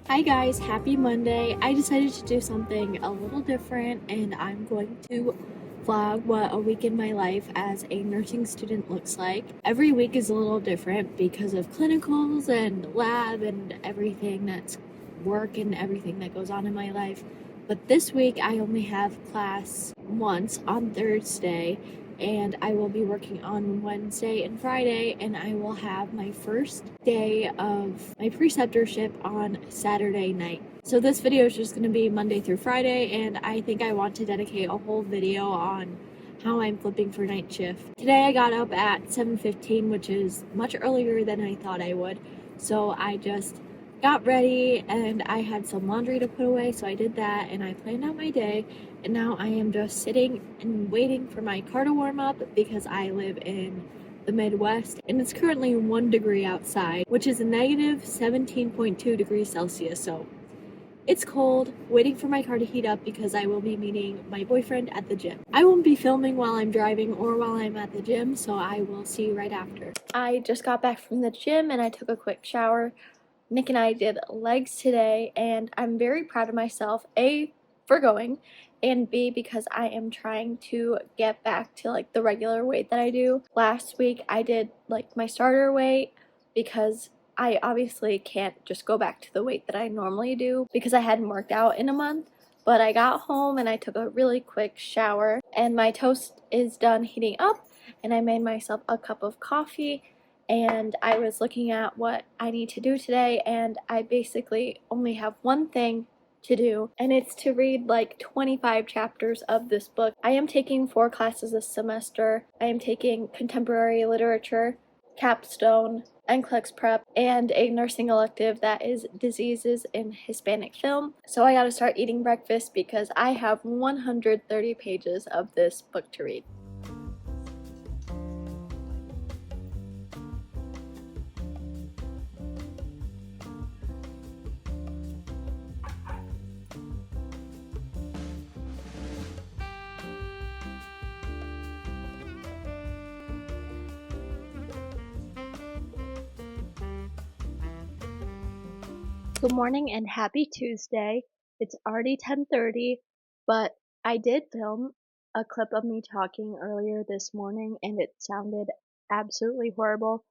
Hi guys, happy Monday. I decided to do something a little different and I'm going to vlog what a week in my life as a nursing student looks like. Every week is a little different because of clinicals and lab and everything that's work and everything that goes on in my life. But this week I only have class once on Thursday and I will be working on Wednesday and Friday, and I will have my first day of my preceptorship on Saturday night. So this video is just going to be Monday through Friday, and I think I want to dedicate a whole video on how I'm flipping for night shift. Today I got up at 7:15, which is much earlier than I thought I would. So I just got ready and I had some laundry to put away, so I did that and I planned out my day. And now I am just sitting and waiting for my car to warm up because I live in the Midwest and it's currently 1 degree outside, which is a negative 17.2 degrees Celsius. So it's cold, waiting for my car to heat up because I will be meeting my boyfriend at the gym. I won't be filming while I'm driving or while I'm at the gym, so I will see you right after. I just got back from the gym and I took a quick shower. Nick and I did legs today, and I'm very proud of myself, A, for going, and B, because I am trying to get back to like the regular weight that I do. Last week I did like my starter weight because I obviously can't just go back to the weight that I normally do because I hadn't worked out in a month. But I got home and I took a really quick shower and my toast is done heating up, and I made myself a cup of coffee and I was looking at what I need to do today, and I basically only have one thing to do, and it's to read like 25 chapters of this book. I am taking 4 classes this semester. I am taking contemporary literature, capstone, NCLEX prep, and a nursing elective that is diseases in Hispanic film. So I gotta start eating breakfast because I have 130 pages of this book to read. Good morning and happy Tuesday. It's already 10:30, but I did film a clip of me talking earlier this morning and it sounded absolutely horrible.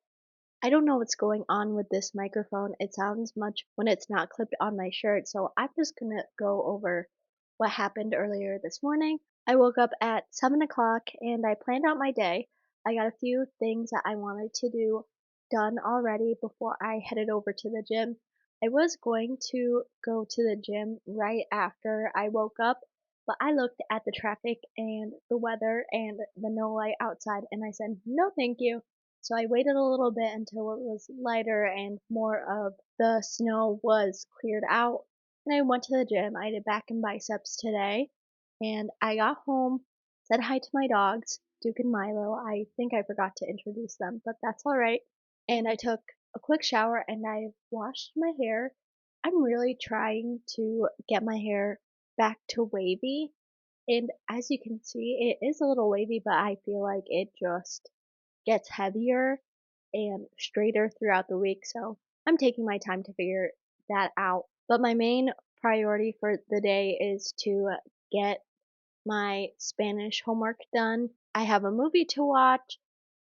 I don't know what's going on with this microphone. It sounds much when it's not clipped on my shirt, so I'm just gonna go over what happened earlier this morning. I woke up at 7 o'clock and I planned out my day. I got a few things that I wanted to do done already before I headed over to the gym. I was going to go to the gym right after I woke up, but I looked at the traffic and the weather and the no light outside and I said, no, thank you. So I waited a little bit until it was lighter and more of the snow was cleared out. And I went to the gym. I did back and biceps today. And I got home, said hi to my dogs, Duke and Milo. I think I forgot to introduce them, but that's alright. And I took a quick shower and I washed my hair. I'm really trying to get my hair back to wavy. And as you can see, it is a little wavy, but I feel like it just gets heavier and straighter throughout the week, so I'm taking my time to figure that out. But my main priority for the day is to get my Spanish homework done. I have a movie to watch,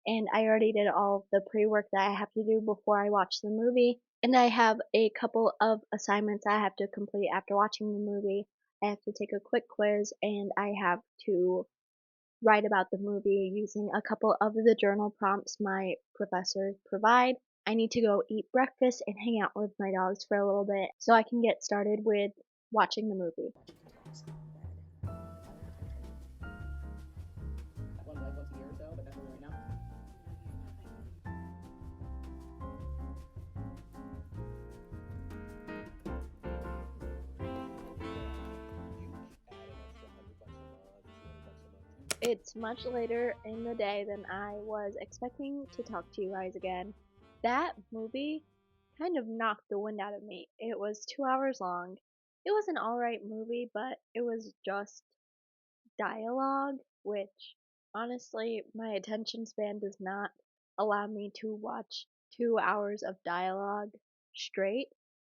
and I already did all of the pre-work that I have to do before I watch the movie. And I have a couple of assignments I have to complete after watching the movie. I have to take a quick quiz, and I have to write about the movie using a couple of the journal prompts my professors provide. I need to go eat breakfast and hang out with my dogs for a little bit so I can get started with watching the movie. It's much later in the day than I was expecting to talk to you guys again. That movie kind of knocked the wind out of me. It was 2 hours long. It was an alright movie, but it was just dialogue, which honestly, my attention span does not allow me to watch 2 hours of dialogue straight.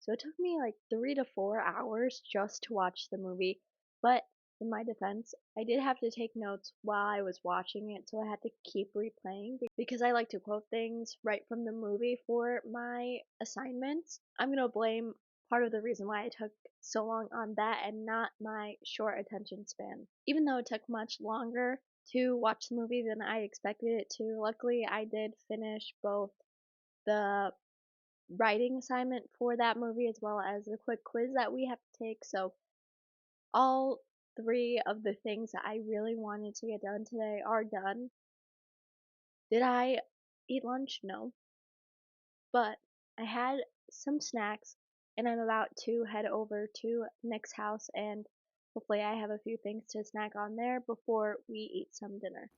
So it took me like 3 to 4 hours just to watch the movie. But in my defense, I did have to take notes while I was watching it, so I had to keep replaying because I like to quote things right from the movie for my assignments. I'm gonna blame part of the reason why it took so long on that and not my short attention span. Even though it took much longer to watch the movie than I expected it to, luckily I did finish both the writing assignment for that movie as well as the quick quiz that we have to take. So all three of the things that I really wanted to get done today are done. Did I eat lunch? No. But I had some snacks and I'm about to head over to Nick's house and hopefully I have a few things to snack on there before we eat some dinner.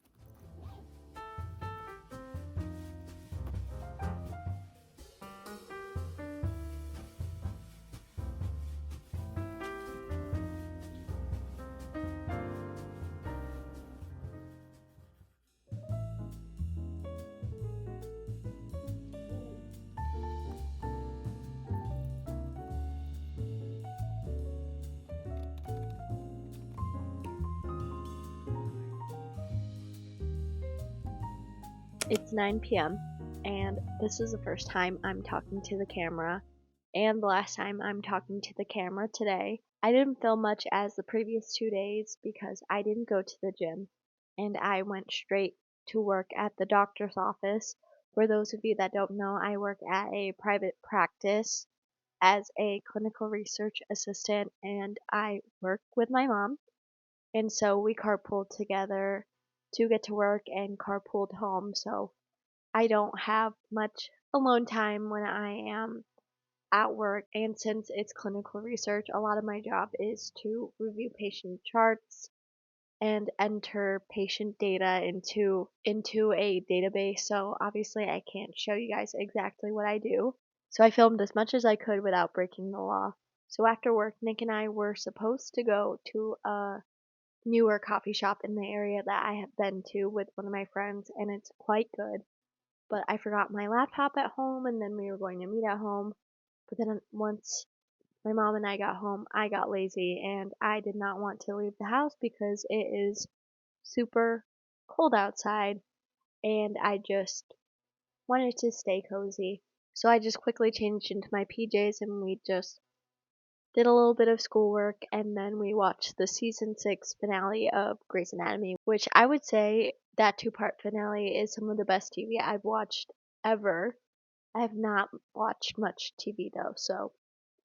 It's 9 p.m. and this is the first time I'm talking to the camera and the last time I'm talking to the camera today. I didn't film much as the previous 2 days because I didn't go to the gym and I went straight to work at the doctor's office. For those of you that don't know, I work at a private practice as a clinical research assistant and I work with my mom. And so we carpooled together to get to work and carpooled home. So I don't have much alone time when I am at work. And since it's clinical research, a lot of my job is to review patient charts and enter patient data into a database. So obviously I can't show you guys exactly what I do. So I filmed as much as I could without breaking the law. So after work, Nick and I were supposed to go to a newer coffee shop in the area that I have been to with one of my friends, and it's quite good. But I forgot my laptop at home, and then we were going to meet at home. But then once my mom and I got home, I got lazy, and I did not want to leave the house because it is super cold outside, and I just wanted to stay cozy. So I just quickly changed into my PJs, and we just did a little bit of schoolwork, and then we watched the season 6 finale of Grey's Anatomy, which I would say that two-part finale is some of the best TV I've watched ever. I have not watched much TV though, so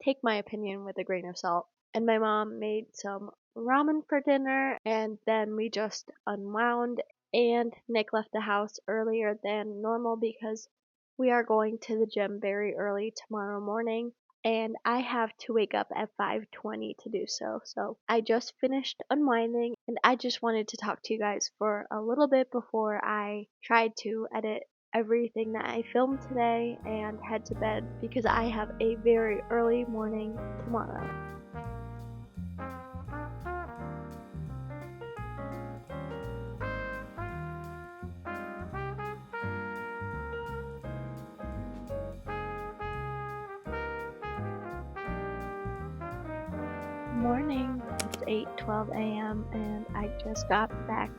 take my opinion with a grain of salt. And my mom made some ramen for dinner, and then we just unwound. And Nick left the house earlier than normal because we are going to the gym very early tomorrow morning and I have to wake up at 5:20 to do so. So I just finished unwinding and I just wanted to talk to you guys for a little bit before I tried to edit everything that I filmed today and head to bed because I have a very early morning tomorrow. Morning. It's 8:12 a.m. and I just got back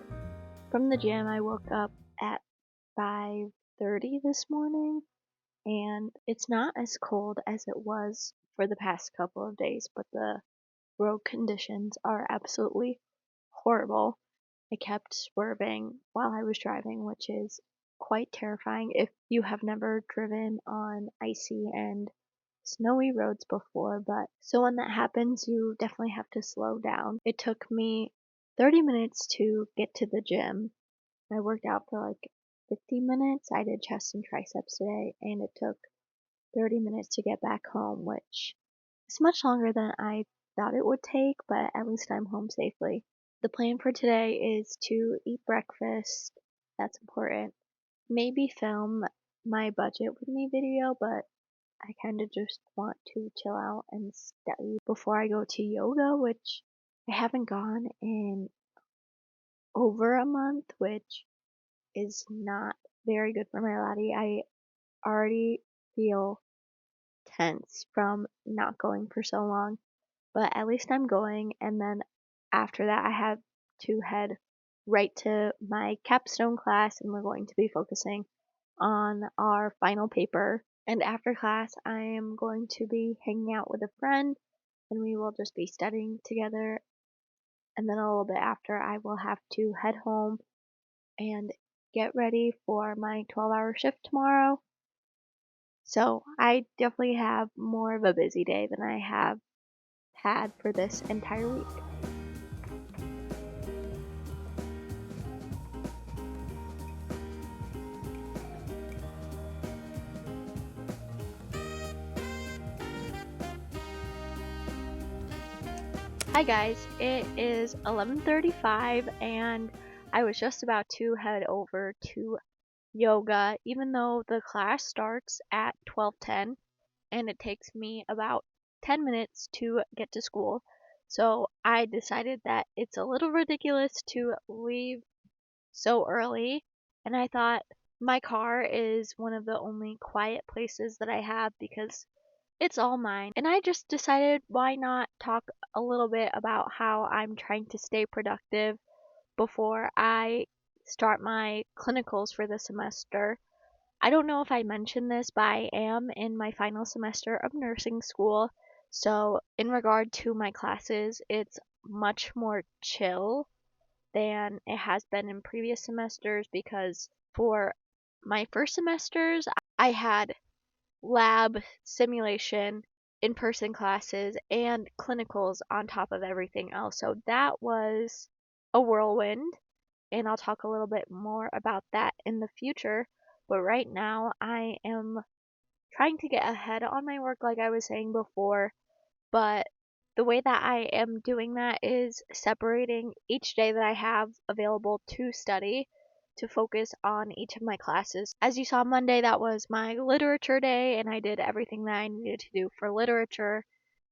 from the gym. I woke up at 5:30 this morning and it's not as cold as it was for the past couple of days, but the road conditions are absolutely horrible. I kept swerving while I was driving, which is quite terrifying if you have never driven on icy and snowy roads before, but so when that happens, you definitely have to slow down. It took me 30 minutes to get to the gym. I worked out for like 50 minutes. I did chest and triceps today, and it took 30 minutes to get back home, which is much longer than I thought it would take, but at least I'm home safely. The plan for today is to eat breakfast. That's important. Maybe film my budget with me video, but I kind of just want to chill out and study before I go to yoga, which I haven't gone in over a month, which is not very good for my body. I already feel tense from not going for so long, but at least I'm going. And then after that, I have to head right to my capstone class, and we're going to be focusing on our final paper. And after class, I am going to be hanging out with a friend, and we will just be studying together. And then a little bit after, I will have to head home and get ready for my 12-hour shift tomorrow. So I definitely have more of a busy day than I have had for this entire week. Hi guys, it is 11:35 and I was just about to head over to yoga even though the class starts at 12:10 and it takes me about 10 minutes to get to school. So I decided that it's a little ridiculous to leave so early, and I thought my car is one of the only quiet places that I have because it's all mine. And I just decided why not talk a little bit about how I'm trying to stay productive before I start my clinicals for the semester. I don't know if I mentioned this, but I am in my final semester of nursing school. So, in regard to my classes, it's much more chill than it has been in previous semesters because for my first semesters, I had lab, simulation, in person classes, and clinicals on top of everything else. So that was a whirlwind, and I'll talk a little bit more about that in the future. But right now, I am trying to get ahead on my work, like I was saying before, but the way that I am doing that is separating each day that I have available to study to focus on each of my classes. As you saw Monday, that was my literature day, and I did everything that I needed to do for literature.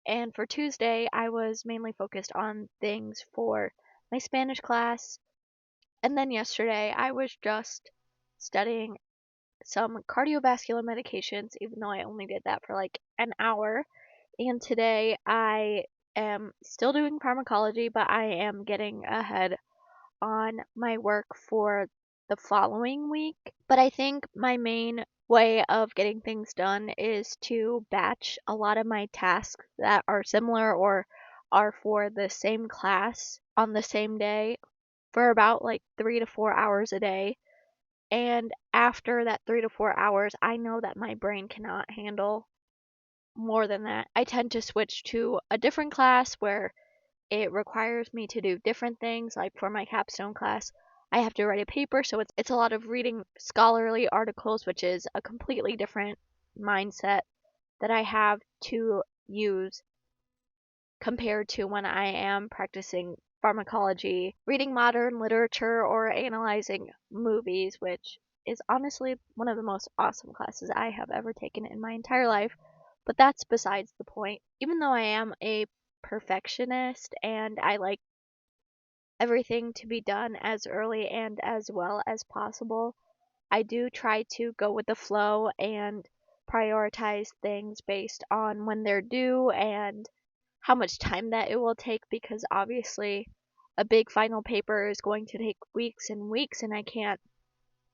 And for Tuesday, I was mainly focused on things for my Spanish class. And then yesterday, I was just studying some cardiovascular medications, even though I only did that for like an hour. And today I am still doing pharmacology, but I am getting ahead on my work for the following week. But I think my main way of getting things done is to batch a lot of my tasks that are similar or are for the same class on the same day for about like 3 to 4 hours a day. And after that 3 to 4 hours, I know that my brain cannot handle more than that. I tend to switch to a different class where it requires me to do different things. Like for my capstone class, I have to write a paper, so it's a lot of reading scholarly articles, which is a completely different mindset that I have to use compared to when I am practicing pharmacology, reading modern literature, or analyzing movies, which is honestly one of the most awesome classes I have ever taken in my entire life. But that's besides the point. Even though I am a perfectionist and I like everything to be done as early and as well as possible, I do try to go with the flow and prioritize things based on when they're due and how much time that it will take because obviously a big final paper is going to take weeks and weeks and I can't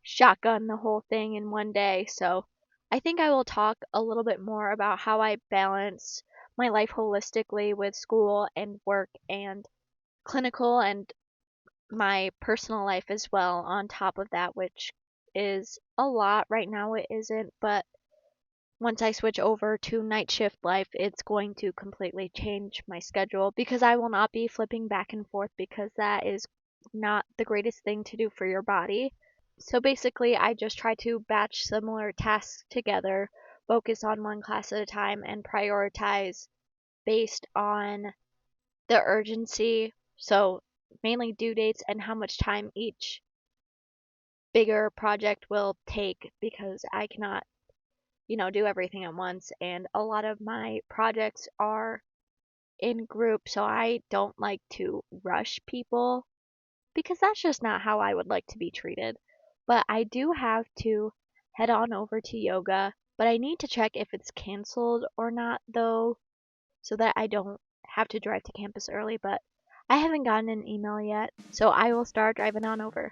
shotgun the whole thing in one day. So I think I will talk a little bit more about how I balance my life holistically with school and work and clinical and my personal life as well on top of that, which is a lot. Right now it isn't, but once I switch over to night shift life, it's going to completely change my schedule because I will not be flipping back and forth because that is not the greatest thing to do for your body. So basically, I just try to batch similar tasks together, focus on one class at a time, and prioritize based on the urgency. So mainly due dates and how much time each bigger project will take because I cannot do everything at once. And a lot of my projects are in group, so I don't like to rush people because that's just not how I would like to be treated. But I do have to head on over to yoga But I need to check if it's canceled or not though, so that I don't have to drive to campus early, but I haven't gotten an email yet, so I will start driving on over.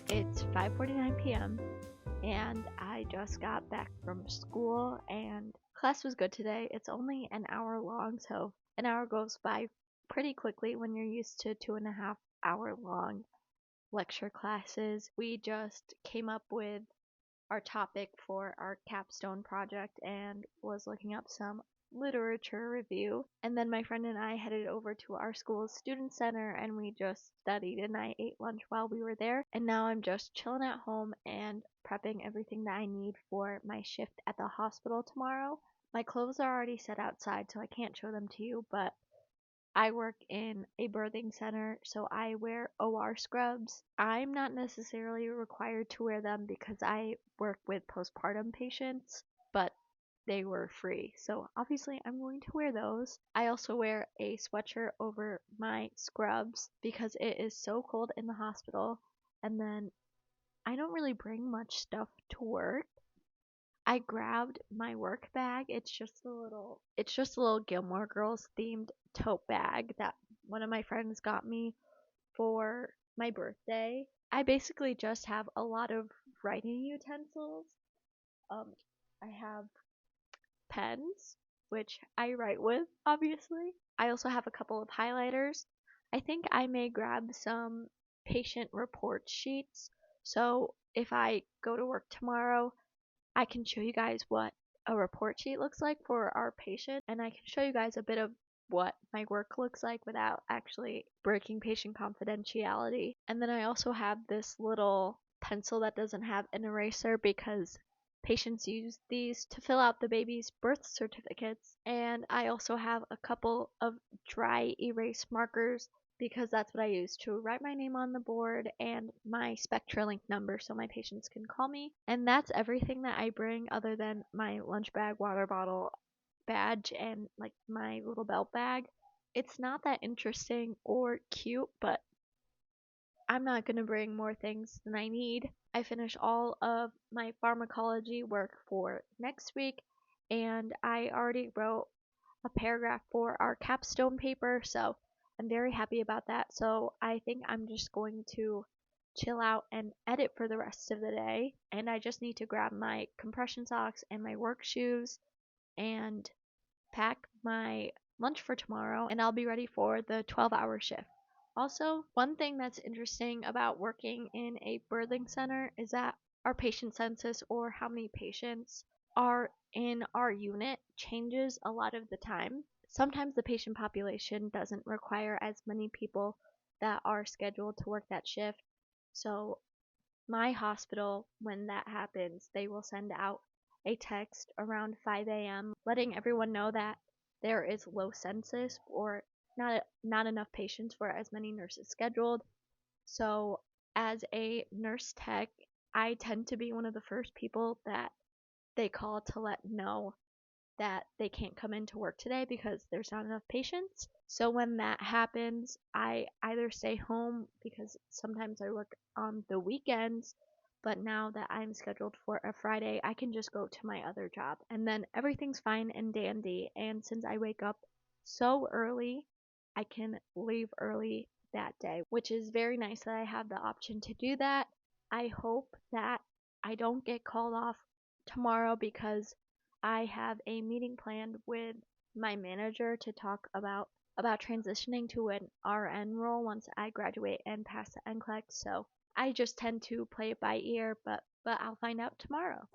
It's 5:49 p.m. and I just got back from school and class was good today. It's only an hour long, so an hour goes by pretty quickly when you're used to 2.5 hour long lecture classes. We just came up with our topic for our capstone project and was looking up some literature review. And then my friend and I headed over to our school's student center and we just studied and I ate lunch while we were there. And now I'm just chilling at home and prepping everything that I need for my shift at the hospital tomorrow. My clothes are already set outside, so I can't show them to you, but I work in a birthing center, so I wear OR scrubs. I'm not necessarily required to wear them because I work with postpartum patients, but they were free. So obviously I'm going to wear those. I also wear a sweatshirt over my scrubs because it is so cold in the hospital. And then I don't really bring much stuff to work. I grabbed my work bag. It's just a little Gilmore Girls themed tote bag that one of my friends got me for my birthday. I basically just have a lot of writing utensils. Um, I have pens, which I write with, obviously. I also have a couple of highlighters. I think I may grab some patient report sheets. So if I go to work tomorrow, I can show you guys what a report sheet looks like for our patient, and I can show you guys a bit of what my work looks like without actually breaking patient confidentiality. And then I also have this little pencil that doesn't have an eraser because patients use these to fill out the baby's birth certificates. And I also have a couple of dry erase markers because that's what I use to write my name on the board and my SpectraLink number so my patients can call me. And that's everything that I bring other than my lunch bag, water bottle, badge, and like my little belt bag. It's not that interesting or cute, but I'm not going to bring more things than I need. I finished all of my pharmacology work for next week, and I already wrote a paragraph for our capstone paper, so I'm very happy about that. So I think I'm just going to chill out and edit for the rest of the day, and I just need to grab my compression socks and my work shoes and pack my lunch for tomorrow, and I'll be ready for the 12-hour shift. Also, one thing that's interesting about working in a birthing center is that our patient census, or how many patients are in our unit, changes a lot of the time. Sometimes the patient population doesn't require as many people that are scheduled to work that shift. So my hospital, when that happens, they will send out a text around 5 a.m. letting everyone know that there is low census or not enough patients for as many nurses scheduled. So as a nurse tech, I tend to be one of the first people that they call to let know that they can't come into work today because there's not enough patients. So when that happens, I either stay home because sometimes I work on the weekends, but now that I'm scheduled for a Friday, I can just go to my other job and then everything's fine and dandy. And since I wake up so early, I can leave early that day, which is very nice that I have the option to do that. I hope that I don't get called off tomorrow because I have a meeting planned with my manager to talk about transitioning to an RN role once I graduate and pass the NCLEX. So I just tend to play it by ear, but I'll find out tomorrow.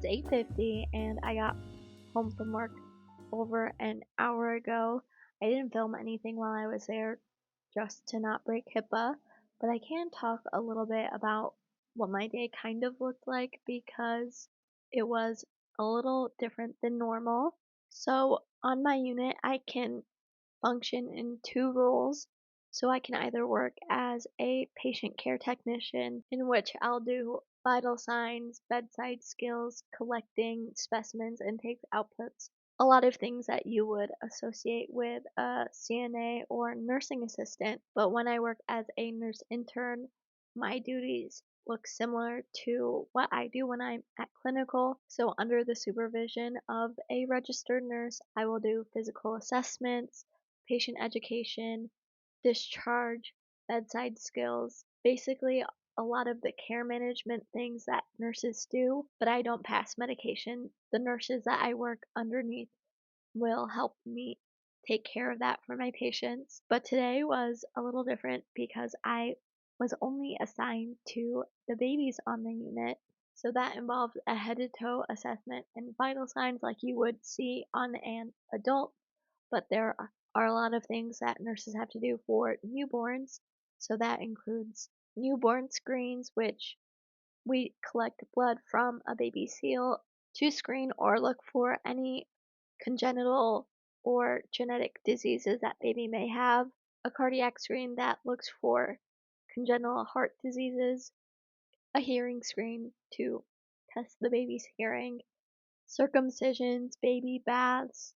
It's 8:50 and I got home from work over an hour ago. I didn't film anything while I was there just to not break HIPAA, but I can talk a little bit about what my day kind of looked like because it was a little different than normal. So on my unit, I can function in two roles. So I can either work as a patient care technician, in which I'll do vital signs, bedside skills, collecting specimens, intake outputs, a lot of things that you would associate with a CNA or nursing assistant. But when I work as a nurse intern, my duties look similar to what I do when I'm at clinical. So, under the supervision of a registered nurse, I will do physical assessments, patient education, discharge, bedside skills, basically a lot of the care management things that nurses do, but I don't pass medication. The nurses that I work underneath will help me take care of that for my patients. But today was a little different because I was only assigned to the babies on the unit. So that involved a head to toe assessment and vital signs like you would see on an adult, but there are a lot of things that nurses have to do for newborns. So that includes newborn screens, which we collect blood from a baby's heel to screen or look for any congenital or genetic diseases that baby may have, a cardiac screen that looks for congenital heart diseases, a hearing screen to test the baby's hearing, circumcisions, baby baths,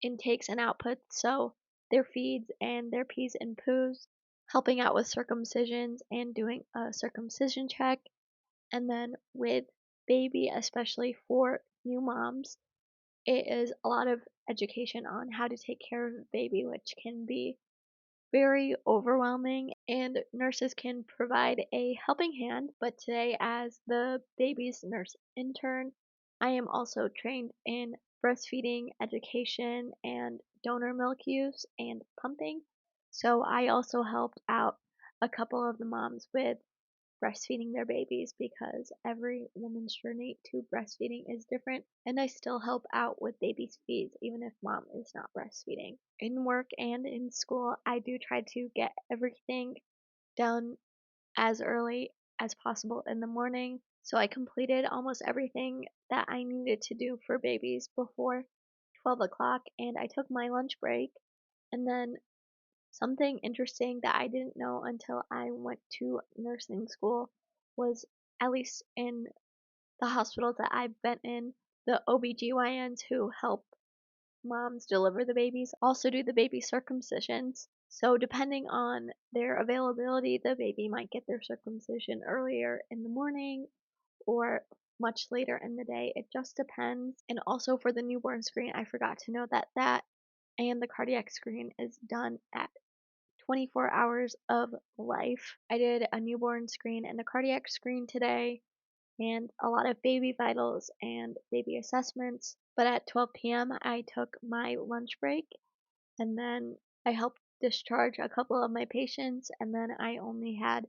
intakes and outputs, so their feeds and their pees and poos, helping out with circumcisions and doing a circumcision check, and then with baby, especially for new moms, it is a lot of education on how to take care of a baby, which can be very overwhelming, and nurses can provide a helping hand. But today, as the baby's nurse intern, I am also trained in breastfeeding education and donor milk use and pumping. So I also helped out a couple of the moms with breastfeeding their babies because every woman's journey to breastfeeding is different, and I still help out with baby's feeds even if mom is not breastfeeding. In work and in school, I do try to get everything done as early as possible in the morning, so I completed almost everything that I needed to do for babies before 12 o'clock, and I took my lunch break. And then something interesting that I didn't know until I went to nursing school was, at least in the hospitals that I've been in, the OBGYNs who help moms deliver the babies also do the baby circumcisions. So, depending on their availability, the baby might get their circumcision earlier in the morning or much later in the day. It just depends. And also for the newborn screen, I forgot to note that and the cardiac screen is done at 24 hours of life. I did a newborn screen and a cardiac screen today, and a lot of baby vitals and baby assessments. But at 12 p.m., I took my lunch break, and then I helped discharge a couple of my patients, and then I only had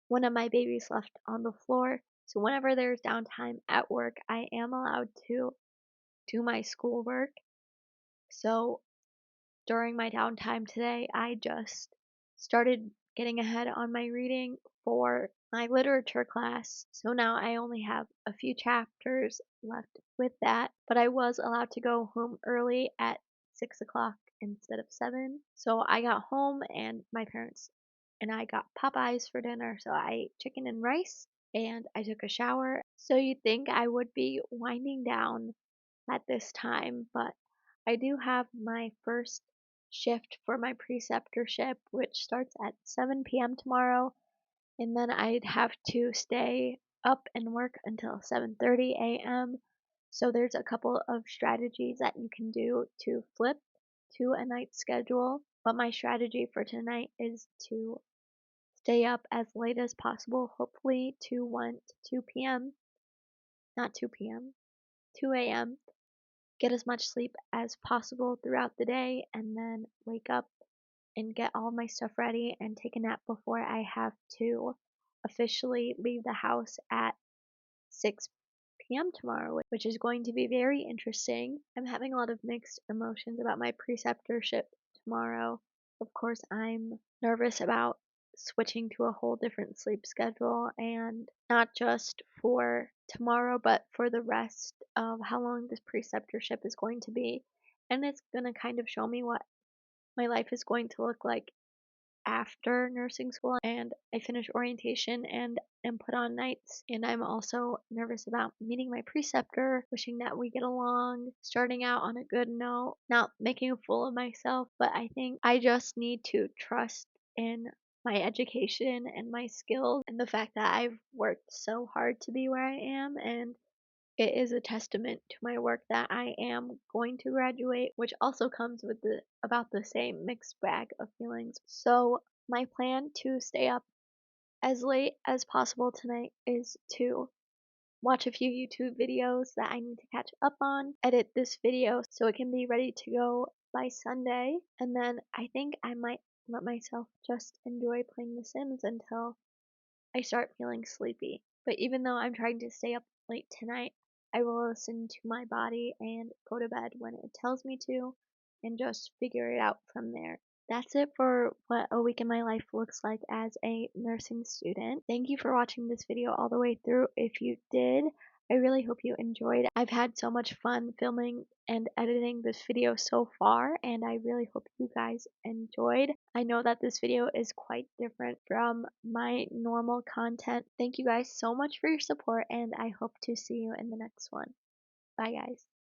one of my babies left on the floor. So whenever there's downtime at work, I am allowed to do my schoolwork. So during my downtime today, I just started getting ahead on my reading for my literature class. So now I only have a few chapters left with that, but I was allowed to go home early at 6 o'clock instead of 7. So I got home and my parents and I got Popeyes for dinner. So I ate chicken and rice and I took a shower. So you'd think I would be winding down at this time, but I do have my first shift for my preceptorship, which starts at 7 p.m. tomorrow, and then I'd have to stay up and work until 7:30 a.m. So there's a couple of strategies that you can do to flip to a night schedule, but my strategy for tonight is to stay up as late as possible, hopefully to 1 to 2 p.m. Not 2 p.m. 2 a.m. Get as much sleep as possible throughout the day, and then wake up and get all my stuff ready and take a nap before I have to officially leave the house at 6 p.m. tomorrow, which is going to be very interesting. I'm having a lot of mixed emotions about my preceptorship tomorrow. Of course, I'm nervous about switching to a whole different sleep schedule, and not just for tomorrow, but for the rest of how long this preceptorship is going to be. And it's going to kind of show me what my life is going to look like after nursing school and I finish orientation and am put on nights. And I'm also nervous about meeting my preceptor, wishing that we get along, starting out on a good note, not making a fool of myself. But I think I just need to trust in my education and my skills and the fact that I've worked so hard to be where I am, and it is a testament to my work that I am going to graduate, which also comes with about the same mixed bag of feelings. So, my plan to stay up as late as possible tonight is to watch a few YouTube videos that I need to catch up on, edit this video so it can be ready to go by Sunday, and then I think I might let myself just enjoy playing The Sims until I start feeling sleepy. But even though I'm trying to stay up late tonight, I will listen to my body and go to bed when it tells me to and just figure it out from there. That's it for what a week in my life looks like as a nursing student. Thank you for watching this video all the way through. If you did, I really hope you enjoyed. I've had so much fun filming and editing this video so far, and I really hope you guys enjoyed. I know that this video is quite different from my normal content. Thank you guys so much for your support, and I hope to see you in the next one. Bye, guys.